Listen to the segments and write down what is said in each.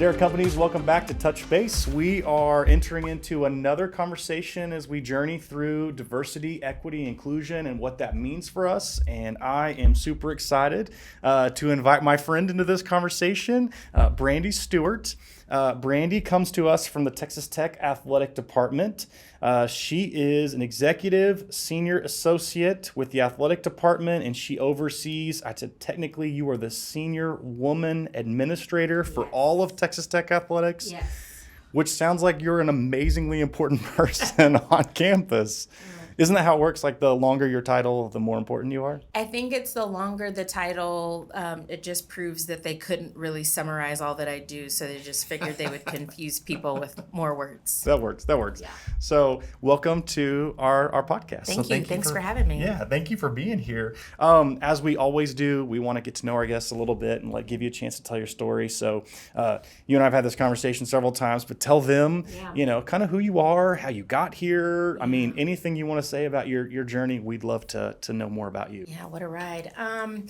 Madera companies, welcome back to Touch Base. We are entering into another conversation as we journey through diversity, equity, inclusion, and what that means for us. And I am super excited to invite my friend into this conversation, Brandi Stuart. Brandi comes to us from the Texas Tech Athletic Department. She is an executive senior associate with the athletic department, and she oversees, I said, technically you are the senior woman administrator for all of Texas Tech Athletics. Yes. Which sounds like you're an amazingly important person on campus. Isn't that how it works? Like the longer your title, the more important you are? I think it's the longer the title, it just proves that they couldn't really summarize all that I do, so they just figured they would confuse people with more words. That works. Yeah. So welcome to our podcast. Thank So you. Thanks for having me. Yeah, thank you for being here. As we always do, we want to get to know our guests a little bit and give you a chance to tell your story. So you and I have had this conversation several times, but tell them, kind of who you are, how you got here. I mean, anything you want to say about your journey, we'd love to know more about you. Yeah, what a ride. I'm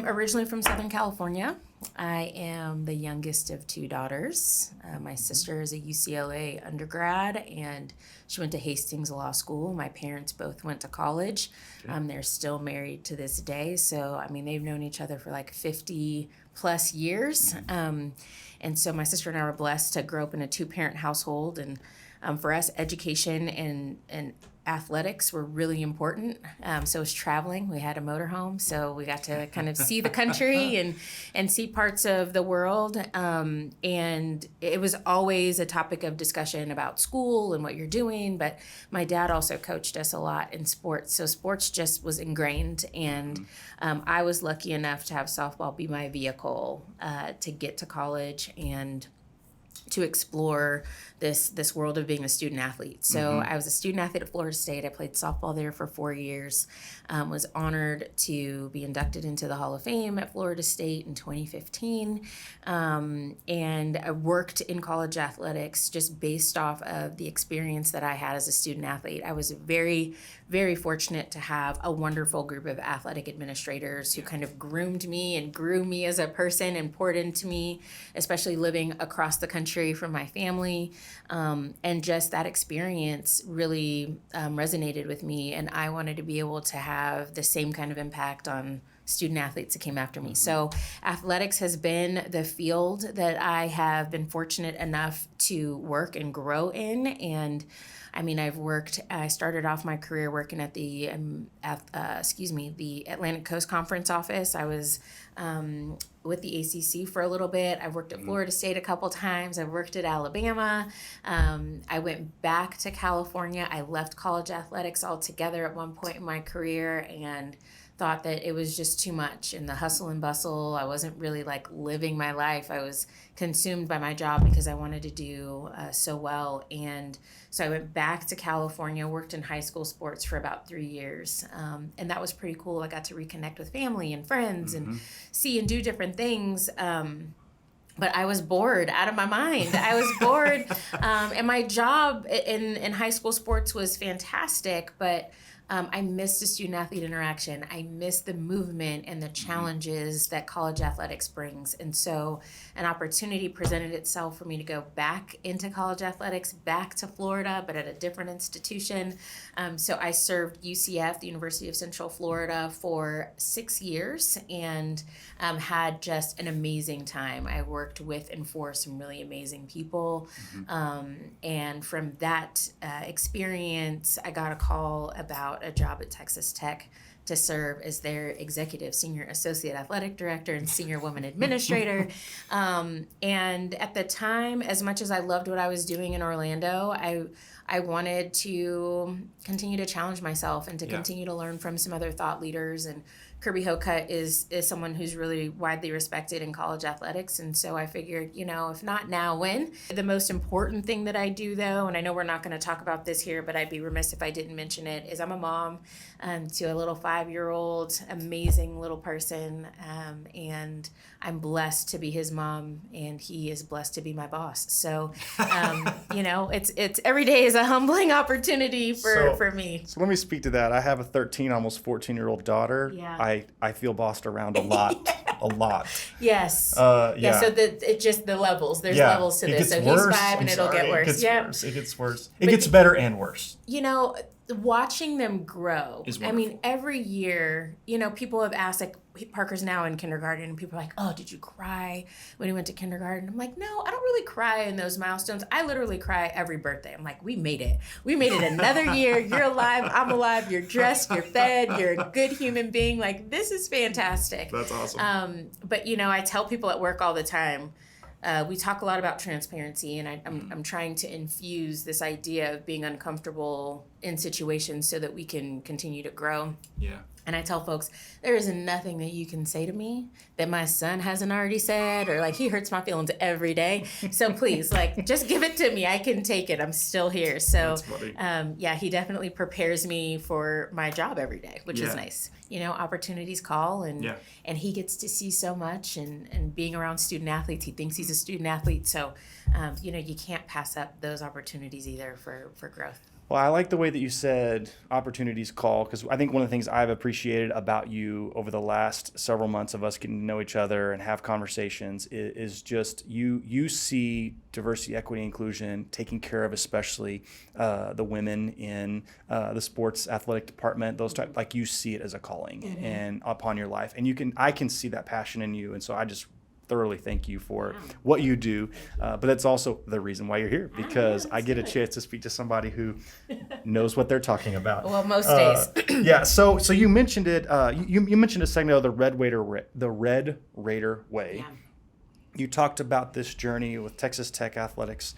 originally from Southern California. I am the youngest of two daughters. My sister is a UCLA undergrad, and she went to Hastings Law School. My parents both went to college. They're still married to this day. So, I mean, they've known each other for 50 plus years. And so my sister and I were blessed to grow up in a two-parent household. And for us, education and athletics were really important. So was traveling. We had a motorhome, so we got to kind of see the country and see parts of the world. And it was always a topic of discussion about school and what you're doing. But my dad also coached us a lot in sports. So sports just was ingrained. And I was lucky enough to have softball be my vehicle to get to college and to explore this world of being a student athlete. So I was a student athlete at Florida State. I played softball there for 4 years, was honored to be inducted into the Hall of Fame at Florida State in 2015. And I worked in college athletics just based off of the experience that I had as a student athlete. I was very, very fortunate to have a wonderful group of athletic administrators who kind of groomed me and grew me as a person and poured into me, especially living across the country from my family. And just that experience really resonated with me, and I wanted to be able to have the same kind of impact on student athletes that came after me. So athletics has been the field that I have been fortunate enough to work and grow in. And I mean, I started off my career working at the Atlantic Coast Conference office. I was with the ACC for a little bit. I've worked at Florida State a couple times. I've worked at Alabama. I went back to California. I left college athletics altogether at one point in my career and thought that it was just too much in the hustle and bustle. I wasn't really living my life. I was consumed by my job because I wanted to do so well. And so I went back to California, worked in high school sports for about 3 years. And that was pretty cool. I got to reconnect with family and friends and see and do different things. But I was bored out of my mind. I was bored. And my job in high school sports was fantastic, but I missed the student-athlete interaction. I missed the movement and the challenges that college athletics brings. And so an opportunity presented itself for me to go back into college athletics, back to Florida, but at a different institution. So I served UCF, the University of Central Florida, for 6 years and had just an amazing time. I worked with and for some really amazing people. And from that experience, I got a call about a job at Texas Tech to serve as their executive senior associate athletic director and senior woman administrator. And at the time, as much as I loved what I was doing in Orlando, I wanted to continue to challenge myself and to continue to learn from some other thought leaders. And Kirby Hocutt is someone who's really widely respected in college athletics. And so I figured, if not now, when? The most important thing that I do, though, and I know we're not going to talk about this here, but I'd be remiss if I didn't mention it, is I'm a mom to a little 5-year-old, amazing little person. And I'm blessed to be his mom, and he is blessed to be my boss. So, it's every day is a humbling opportunity for me. So let me speak to that. I have a 13, almost 14-year-old daughter. Yeah. I I feel bossed around a lot. A lot. Yes. Yeah. So it's just the levels. There's Yeah. levels to It this. gets So worse. he's 5 and it'll get worse. It gets worse. It gets better and worse. You know, watching them grow. Is I mean, every year, you know, people have asked, like, Parker's now in kindergarten, and people are like, oh, did you cry when he went to kindergarten? I'm like, no, I don't really cry in those milestones. I literally cry every birthday. I'm like, we made it. We made it another year. You're alive. I'm alive. You're dressed. You're fed. You're a good human being. Like, this is fantastic. That's awesome. But, you know, I tell people at work all the time, we talk a lot about transparency, and I'm trying to infuse this idea of being uncomfortable in situations so that we can continue to grow. Yeah. And I tell folks, there is nothing that you can say to me that my son hasn't already said, or like, he hurts my feelings every day. So please, like, just give it to me. I can take it. I'm still here. So, yeah, he definitely prepares me for my job every day, which is nice. You know, opportunities call, and he gets to see so much, and being around student athletes, he thinks he's a student athlete. So, you know, you can't pass up those opportunities either for growth. Well, I like the way that you said opportunities call, because I think one of the things I've appreciated about you over the last several months of us getting to know each other and have conversations is just you see diversity, equity, inclusion taken care of, especially the women in the sports athletic department, those type, like, you see it as a calling and upon your life, and I can see that passion in you, and so I just thoroughly thank you for what you do, but that's also the reason why you're here, because I get a chance to speak to somebody who knows what they're talking about. Well, most days. Yeah. So you mentioned it. You mentioned a segment of the Red Raider way. Yeah. You talked about this journey with Texas Tech Athletics.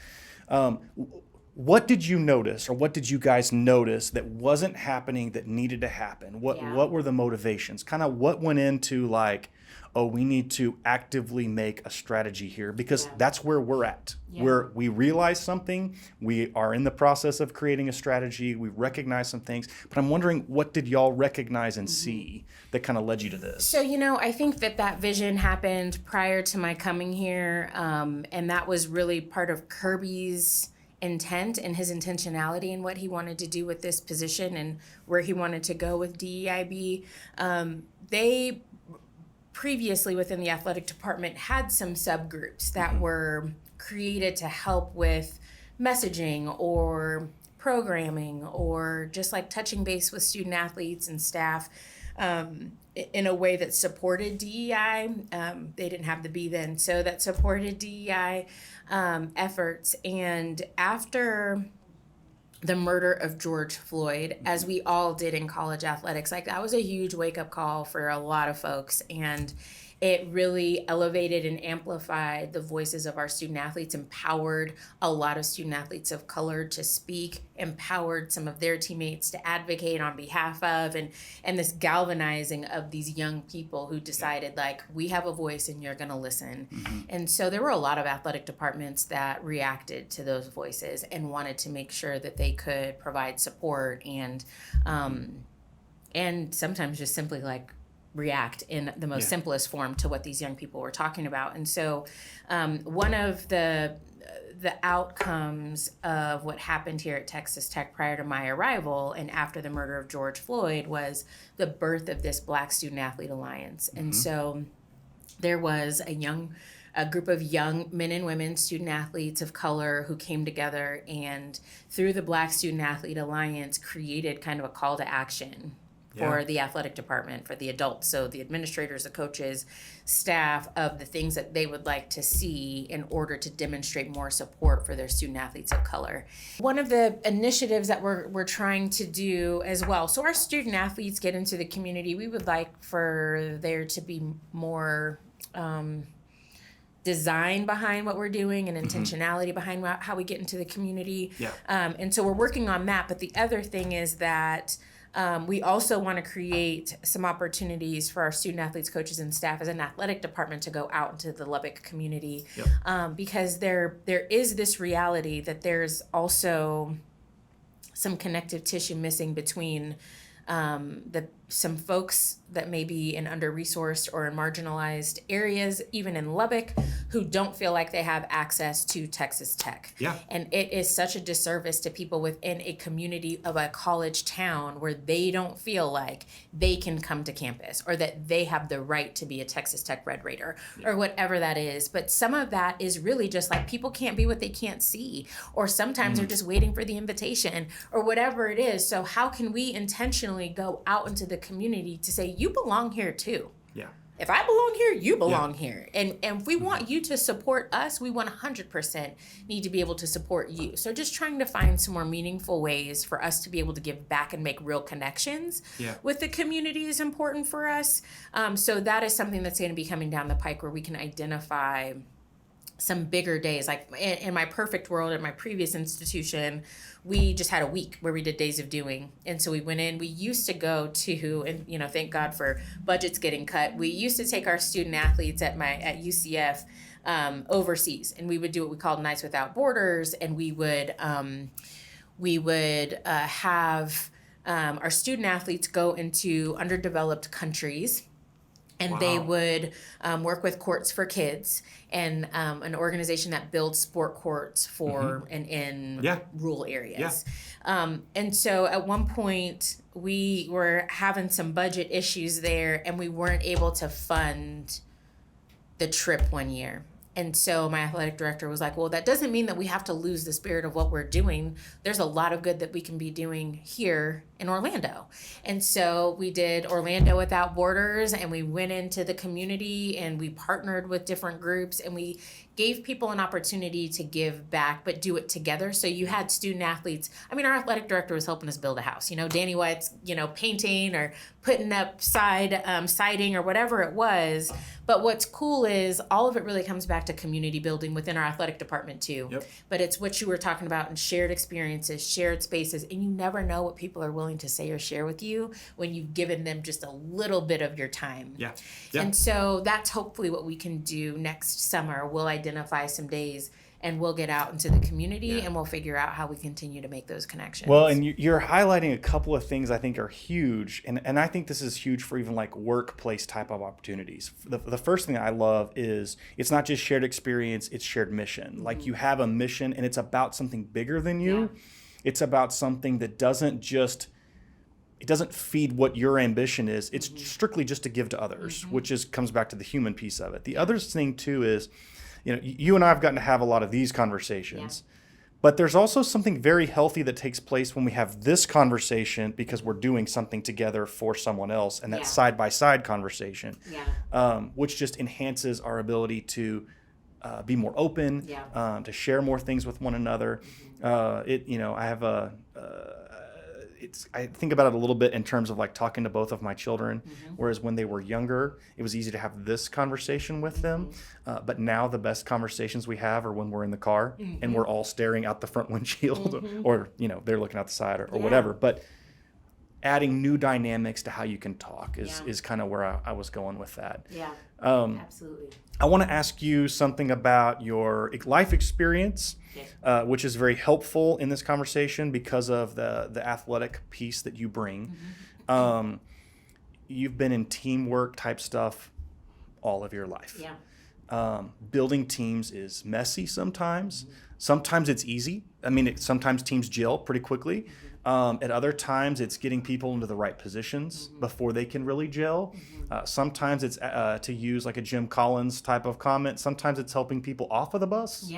What did you notice, or what did you guys notice that wasn't happening that needed to happen? What were the motivations? Kind of what went into, like, oh, we need to actively make a strategy here, because that's where we're at. Yeah. We realize something, we are in the process of creating a strategy, we recognize some things, but I'm wondering, what did y'all recognize and see that kind of led you to this? So, you know, I think that vision happened prior to my coming here, and that was really part of Kirby's intent and his intentionality and what he wanted to do with this position and where he wanted to go with DEIB. They previously within the athletic department had some subgroups that were created to help with messaging or programming, or just like touching base with student athletes and staff in a way that supported DEI. They didn't have the B then, so that supported DEI efforts. And after the murder of George Floyd, as we all did in college athletics, like, that was a huge wake-up call for a lot of folks, and it really elevated and amplified the voices of our student athletes, empowered a lot of student athletes of color to speak, empowered some of their teammates to advocate on behalf of, and this galvanizing of these young people who decided, like, we have a voice and you're going to listen. And so there were a lot of athletic departments that reacted to those voices and wanted to make sure that they could provide support and sometimes just simply, like, react in the most simplest form to what these young people were talking about. And so one of the outcomes of what happened here at Texas Tech prior to my arrival and after the murder of George Floyd was the birth of this Black Student Athlete Alliance. And so there was a group of young men and women, student athletes of color, who came together and through the Black Student Athlete Alliance created kind of a call to action for the athletic department, for the adults, so the administrators, the coaches, staff, of the things that they would like to see in order to demonstrate more support for their student athletes of color. One of the initiatives that we're trying to do as well, so our student athletes get into the community, we would like for there to be more design behind what we're doing and intentionality behind how we get into the community. And so we're working on that. But the other thing is that we also want to create some opportunities for our student athletes, coaches, and staff as an athletic department to go out into the Lubbock community, because there is this reality that there's also some connective tissue missing between some folks that may be in under-resourced or in marginalized areas, even in Lubbock, who don't feel like they have access to Texas Tech. Yeah. And it is such a disservice to people within a community of a college town where they don't feel like they can come to campus or that they have the right to be a Texas Tech Red Raider or whatever that is. But some of that is really just like people can't be what they can't see, or sometimes they're just waiting for the invitation or whatever it is. So how can we intentionally go out into the community to say, you belong here too? Yeah. If I belong here, you belong here. And if we want you to support us, we 100% need to be able to support you. So just trying to find some more meaningful ways for us to be able to give back and make real connections with the community is important for us. So that is something that's going to be coming down the pike where we can identify some bigger days. Like in my perfect world at my previous institution, we just had a week where we did days of doing. And so we went in, we used to go to, and thank God for budgets getting cut. We used to take our student athletes at UCF overseas, and we would do what we called Nights Without Borders. And we would have our student athletes go into underdeveloped countries. And they would work with Courts for Kids and an organization that builds sport courts for in rural areas. And so at one point we were having some budget issues there, and we weren't able to fund the trip one year. And so my athletic director was like, well, that doesn't mean that we have to lose the spirit of what we're doing. There's a lot of good that we can be doing here in Orlando. And so we did Orlando Without Borders, and we went into the community and we partnered with different groups, and we gave people an opportunity to give back, but do it together. So you had student athletes. I mean, our athletic director was helping us build a house. Danny White's, painting or putting up siding or whatever it was. But what's cool is all of it really comes back to community building within our athletic department too. Yep. But it's what you were talking about in shared experiences, shared spaces, and you never know what people are willing to say or share with you when you've given them just a little bit of your time. Yeah. And so that's hopefully what we can do next summer. We'll identify some days and we'll get out into the community and we'll figure out how we continue to make those connections. Well, and you're highlighting a couple of things I think are huge. And I think this is huge for even like workplace type of opportunities. The first thing I love is it's not just shared experience, it's shared mission. Like you have a mission and it's about something bigger than you. Yeah. It's about something that doesn't feed what your ambition is. It's strictly just to give to others, which comes back to the human piece of it. The other thing too is, you and I have gotten to have a lot of these conversations, but there's also something very healthy that takes place when we have this conversation because we're doing something together for someone else, and that side-by-side conversation, which just enhances our ability to be more open, to share more things with one another. I think about it a little bit in terms of like talking to both of my children, whereas when they were younger, it was easy to have this conversation with them. But now the best conversations we have are when we're in the car and we're all staring out the front windshield or, they're looking out the side or whatever. But adding new dynamics to how you can talk is kind of where I was going with that. Yeah, absolutely. I want to ask you something about your life experience, which is very helpful in this conversation because of the athletic piece that you bring. You've been in teamwork type stuff all of your life. Building teams is messy sometimes. Sometimes it's easy. I mean, sometimes teams gel pretty quickly. At other times, it's getting people into the right positions before they can really gel. Sometimes it's to use like a Jim Collins type of comment. Sometimes it's helping people off of the bus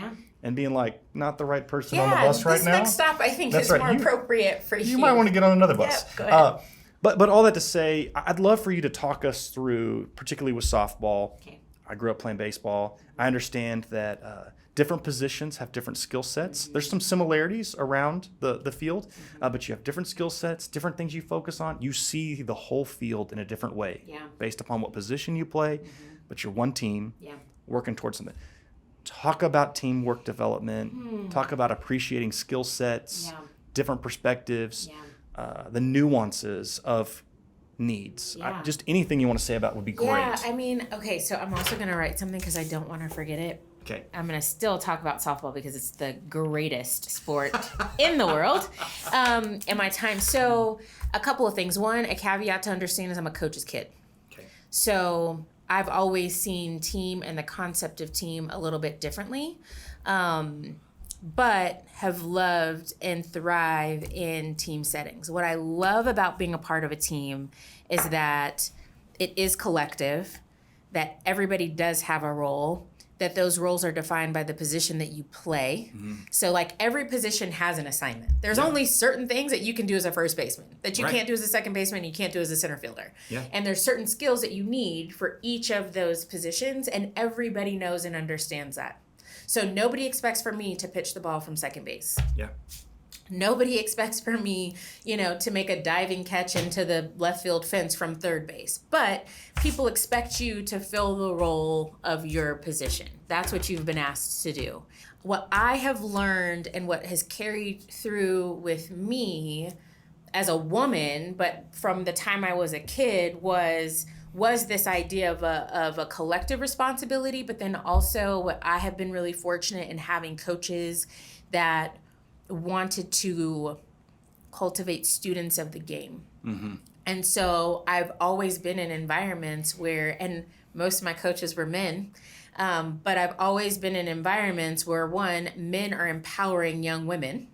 and being like, not the right person on the bus right now. This next stop, I think, is more appropriate for you. You might want to get on another bus. Go ahead. But all that to say, I'd love for you to talk us through, particularly with softball. Okay. I grew up playing baseball. I understand that different positions have different skill sets. There's some similarities around the field, but you have different skill sets, different things you focus on. You see the whole field in a different way based upon what position you play, but you're one team working towards something. Talk about teamwork development. Talk about appreciating skill sets, different perspectives, the nuances of needs. Just anything you want to say about it would be great. Yeah, I mean, okay, so I'm also going to write something because I don't want to forget it. Okay. I'm going to still talk about softball because it's the greatest sport in the world in my time. So a couple of things. One, a caveat to understand is I'm a coach's kid. Okay. So I've always seen team and the concept of team a little bit differently, but have loved and thrive in team settings. What I love about being a part of a team is that it is collective, that everybody does have a role, that those roles are defined by the position that you play. So like every position has an assignment. There's only certain things that you can do as a first baseman that you can't do as a second baseman, you can't do as a center fielder. And there's certain skills that you need for each of those positions, and everybody knows and understands that. So nobody expects for me to pitch the ball from second base. Nobody expects for me, to make a diving catch into the left field fence from third base. But people expect you to fill the role of your position. That's what you've been asked to do. What I have learned and what has carried through with me as a woman, but from the time I was a kid, was this idea of a collective responsibility, but then also what I have been really fortunate in having coaches that wanted to cultivate students of the game. And so I've always been in environments where, and most of my coaches were men, but I've always been in environments where, one, men are empowering young women.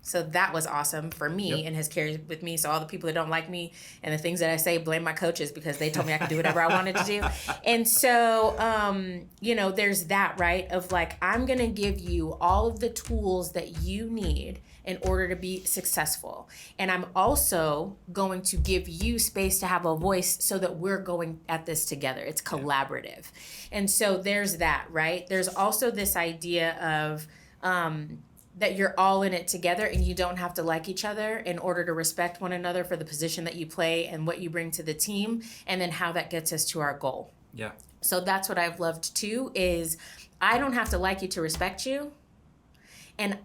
So that was awesome for me and has carried with me. So all the people that don't like me and the things that I say, blame my coaches because they told me I could do whatever I wanted to do. And so, there's that, right? Of like, I'm going to give you all of the tools that you need in order to be successful. And I'm also going to give you space to have a voice so that we're going at this together. It's collaborative. And so there's that, right? There's also this idea of, that you're all in it together and you don't have to like each other in order to respect one another for the position that you play and what you bring to the team, and then how that gets us to our goal. So that's what I've loved too, is I don't have to like you to respect you. And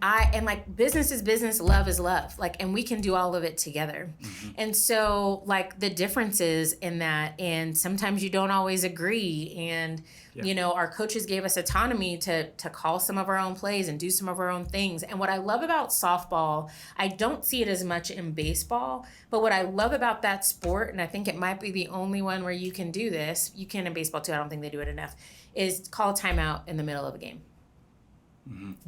like, business is business, love is love. Like, and we can do all of it together. And so like the differences in that, and sometimes you don't always agree. And, our coaches gave us autonomy to call some of our own plays and do some of our own things. And what I love about softball, I don't see it as much in baseball, but what I love about that sport, and I think it might be the only one where you can do this, you can in baseball too, I don't think they do it enough, is call timeout in the middle of a game.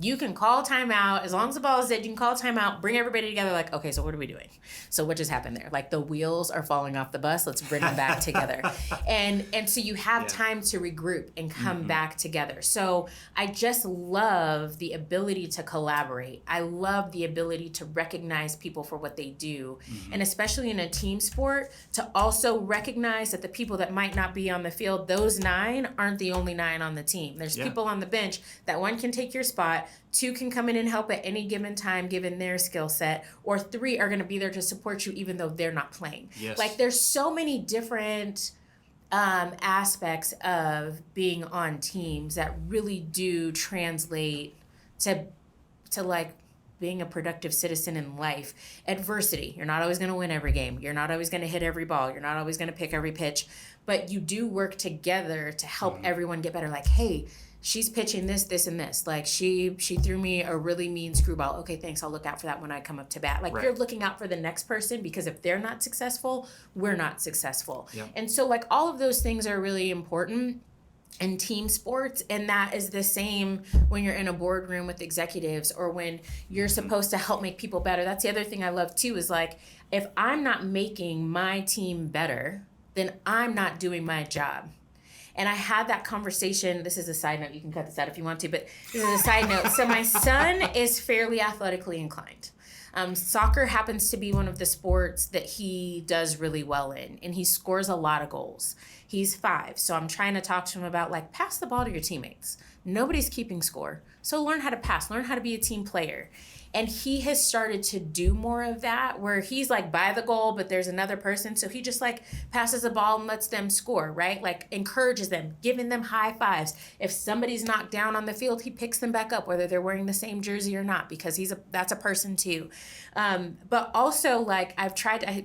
You can call timeout as long as the ball is dead. You can call timeout, bring everybody together. Like, okay, so what are we doing? So what just happened there? Like, the wheels are falling off the bus. Let's bring them back together. And so you have time to regroup and come back together. So I just love the ability to collaborate. I love the ability to recognize people for what they do, and especially in a team sport, to also recognize that the people that might not be on the field, those 9 aren't the only 9 on the team. There's people on the bench that one can take your spot, 2 can come in and help at any given time given their skill set, or 3 are going to be there to support you even though they're not playing. Like, there's so many different aspects of being on teams that really do translate to like being a productive citizen in life. Adversity, you're not always going to win every game, you're not always going to hit every ball, you're not always going to pick every pitch, but you do work together to help everyone get better. Like, hey, she's pitching this, and this. Like, she threw me a really mean screwball. Okay, thanks. I'll look out for that when I come up to bat. Like, you're looking out for the next person, because if they're not successful, we're not successful. And so, like, all of those things are really important in team sports, and that is the same when you're in a boardroom with executives or when you're supposed to help make people better. That's the other thing I love too, is like, if I'm not making my team better, then I'm not doing my job. And I had that conversation. This is a side note. You can cut this out if you want to, but this is a side note. So my son is fairly athletically inclined. Soccer happens to be one of the sports that he does really well in, and he scores a lot of goals. He's 5, so I'm trying to talk to him about, like, pass the ball to your teammates. Nobody's keeping score. So learn how to pass, learn how to be a team player. And he has started to do more of that, where he's like by the goal, but there's another person. So he just like passes the ball and lets them score, right? Like, encourages them, giving them high fives. If somebody's knocked down on the field, he picks them back up, whether they're wearing the same jersey or not, because that's a person too. But also, like,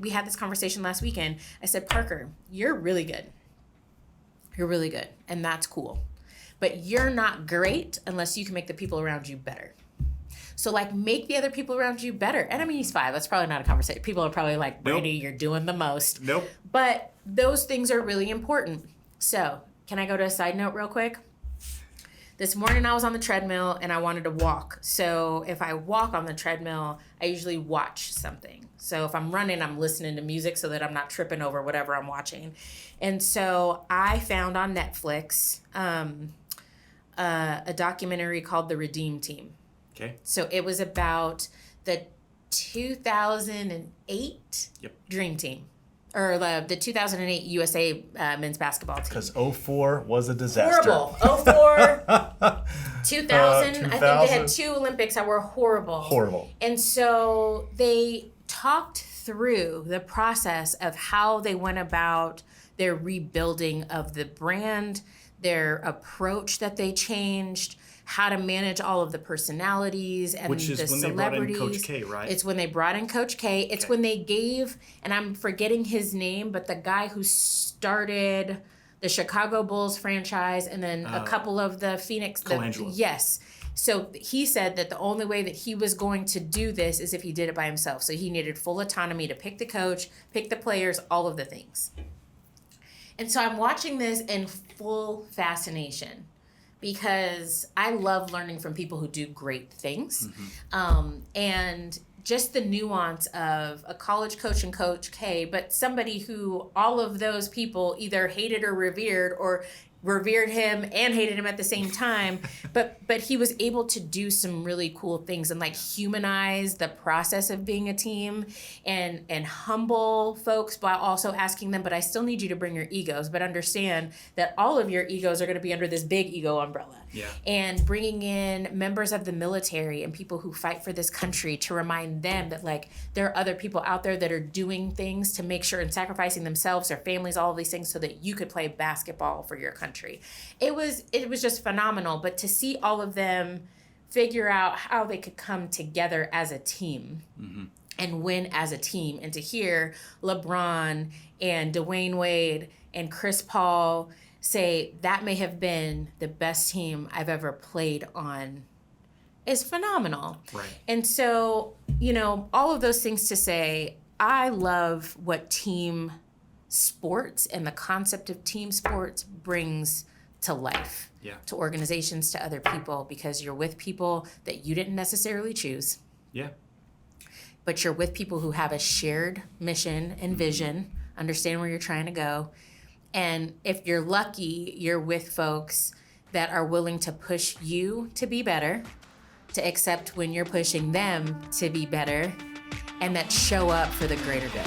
we had this conversation last weekend. I said, Parker, you're really good. You're really good. And that's cool. But you're not great unless you can make the people around you better. So, like, make the other people around you better. And I mean, he's 5. That's probably not a conversation. People are probably like, Brandi, you're doing the most. But those things are really important. So can I go to a side note real quick? This morning I was on the treadmill and I wanted to walk. So if I walk on the treadmill, I usually watch something. So if I'm running, I'm listening to music so that I'm not tripping over whatever I'm watching. And so I found on Netflix a documentary called The Redeem Team. Okay. So it was about the 2008 Dream Team. Or the 2008 USA men's basketball team. Because 04 was a disaster. Horrible. 04, 2000. I think they had 2 Olympics that were horrible. Horrible. And so they talked through the process of how they went about their rebuilding of the brand, their approach that they changed, how to manage all of the personalities and Which is the when celebrities. They brought in Coach K, right? It's when they brought in Coach K. It's when they gave, and I'm forgetting his name, but the guy who started the Chicago Bulls franchise and then a couple of the Phoenix. Yes. So he said that the only way that he was going to do this is if he did it by himself. So he needed full autonomy to pick the coach, pick the players, all of the things. And so I'm watching this in full fascination, because I love learning from people who do great things. And just the nuance of a college coach and Coach K, but somebody who all of those people either hated or revered him and hated him at the same time. But he was able to do some really cool things and like humanize the process of being a team and humble folks by also asking them, but I still need you to bring your egos, but understand that all of your egos are going to be under this big ego umbrella. Yeah. And bringing in members of the military and people who fight for this country to remind them that like there are other people out there that are doing things to make sure and sacrificing themselves, their families, all of these things so that you could play basketball for your country. It was just phenomenal. But to see all of them figure out how they could come together as a team and win as a team, and to hear LeBron and Dwayne Wade and Chris Paul say that may have been the best team I've ever played on is phenomenal. Right. And so, all of those things to say, I love what team sports and the concept of team sports brings to life, to organizations, to other people, because you're with people that you didn't necessarily choose. Yeah. But you're with people who have a shared mission and vision, understand where you're trying to go. And if you're lucky, you're with folks that are willing to push you to be better, to accept when you're pushing them to be better, and that show up for the greater good.